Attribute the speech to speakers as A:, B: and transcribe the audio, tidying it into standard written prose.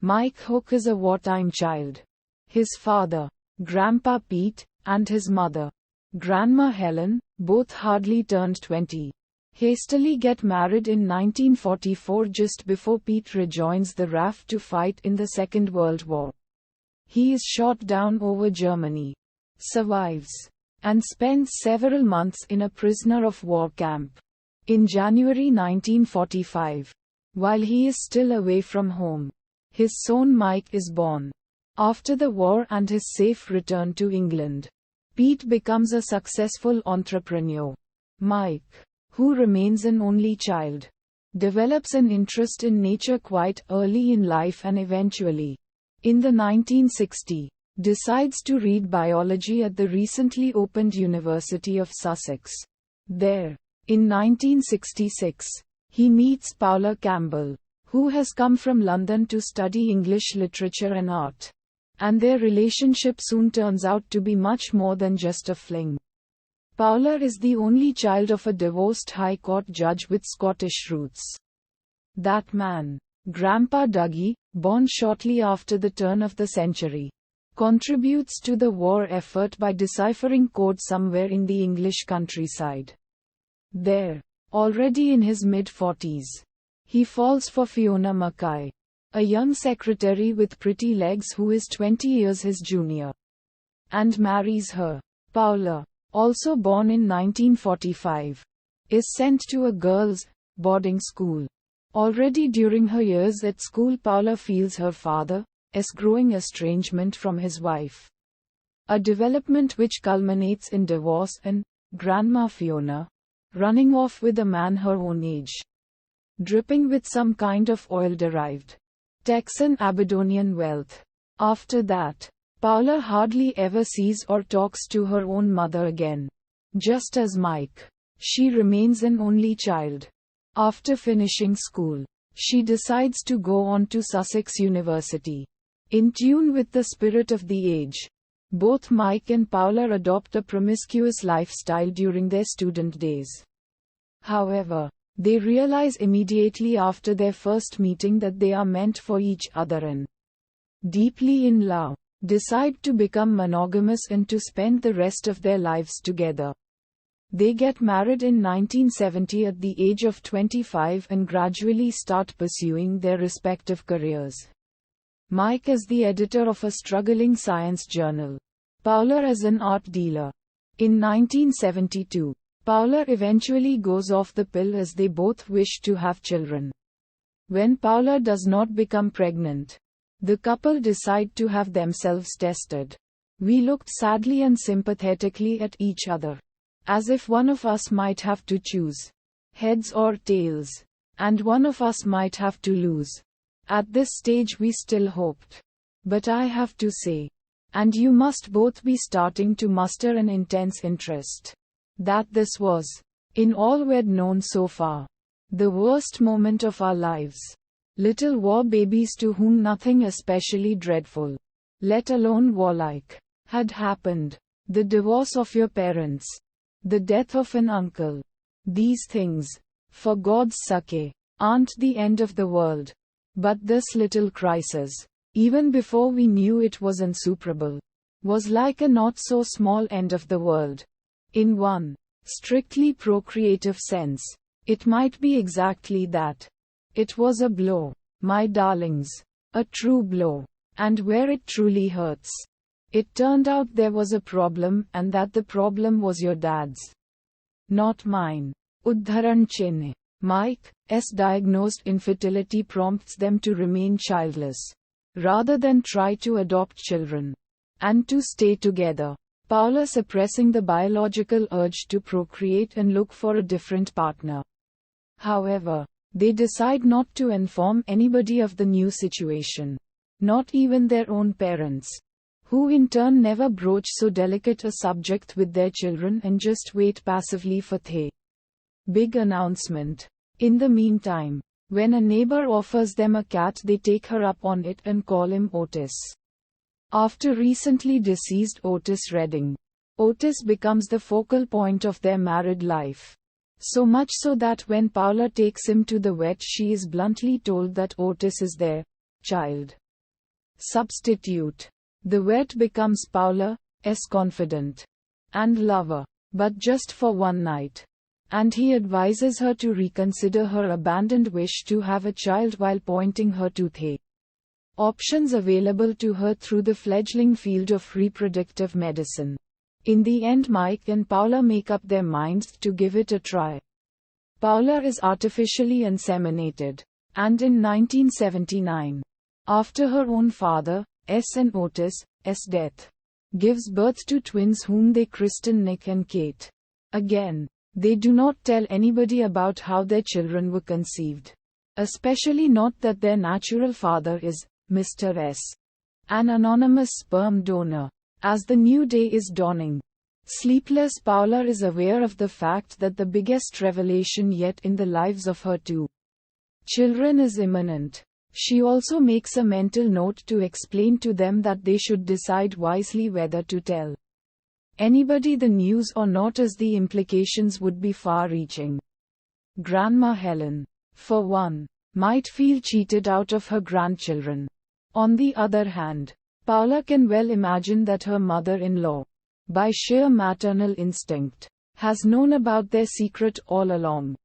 A: Mike Hook is a wartime child. His father, Grandpa Pete, and his mother, Grandma Helen, both hardly turned 20, hastily get married in 1944 just before Pete rejoins the RAF to fight in the Second World War. He is shot down over Germany, survives, and spends several months in a prisoner of war camp. In January 1945, while he is still away from home, his son Mike is born. After the war and his safe return to England, Pete becomes a successful entrepreneur. Mike, who remains an only child, develops an interest in nature quite early in life and eventually, in the 1960s, decides to read biology at the recently opened University of Sussex. There, in 1966, he meets Paula Campbell, who has come from London to study English literature and art. And their relationship soon turns out to be much more than just a fling. Paula is the only child of a divorced High Court judge with Scottish roots. That man, Grandpa Dougie, born shortly after the turn of the century, contributes to the war effort by deciphering code somewhere in the English countryside. There, already in his mid-40s, he falls for Fiona Mackay, a young secretary with pretty legs who is 20 years his junior, and marries her. Paula, also born in 1945, is sent to a girls' boarding school. Already during her years at school, Paula feels her father's growing estrangement from his wife, a development which culminates in divorce and Grandma Fiona running off with a man her own age, dripping with some kind of oil-derived Texan Aberdonian wealth. After that, Paula hardly ever sees or talks to her own mother again. Just as Mike, she remains an only child. After finishing school, she decides to go on to Sussex University. In tune with the spirit of the age, both Mike and Paula adopt a promiscuous lifestyle during their student days. However, they realize immediately after their first meeting that they are meant for each other and, deeply in love, decide to become monogamous and to spend the rest of their lives together. They get married in 1970 at the age of 25 and gradually start pursuing their respective careers. Mike as the editor of a struggling science journal, Paula as an art dealer. In 1972, Paula eventually goes off the pill as they both wish to have children. When Paula does not become pregnant, the couple decide to have themselves tested. We looked sadly and sympathetically at each other, as if one of us might have to choose heads or tails, and one of us might have to lose. At this stage we still hoped. But I have to say, and you must both be starting to muster an intense interest, that this was, in all we'd known so far, the worst moment of our lives. Little war babies to whom nothing especially dreadful, let alone warlike, had happened. The divorce of your parents, the death of an uncle. These things, for God's sake, aren't the end of the world. But this little crisis, even before we knew it was insuperable, was like a not so small end of the world. In one strictly procreative sense, it might be exactly that. It was a blow, my darlings, a true blow, and where it truly hurts. It turned out there was a problem and that the problem was your dad's, not mine. Uddharan Chenne. Mike's diagnosed infertility prompts them to remain childless, rather than try to adopt children, and to stay together. Paula suppressing the biological urge to procreate and look for a different partner. However, they decide not to inform anybody of the new situation, not even their own parents, who in turn never broach so delicate a subject with their children and just wait passively for the big announcement. In the meantime, when a neighbor offers them a cat, they take her up on it and call him Otis, after recently deceased Otis Redding. Otis becomes the focal point of their married life. So much so that when Paula takes him to the vet, she is bluntly told that Otis is their child. Substitute. The vet becomes Paula's confidant and lover, but just for one night. And he advises her to reconsider her abandoned wish to have a child while pointing her to the options available to her through the fledgling field of reproductive medicine. In the end, Mike and Paula make up their minds to give it a try. Paula is artificially inseminated, and in 1979, after her own father's and Otis's death, gives birth to twins whom they christen Nick and Kate. Again, they do not tell anybody about how their children were conceived, especially not that their natural father is Mr. S, an anonymous sperm donor. As the new day is dawning, sleepless Paula is aware of the fact that the biggest revelation yet in the lives of her two children is imminent. She also makes a mental note to explain to them that they should decide wisely whether to tell anybody the news or not, as the implications would be far-reaching. Grandma Helen, for one, might feel cheated out of her grandchildren. On the other hand, Paula can well imagine that her mother-in-law, by sheer maternal instinct, has known about their secret all along.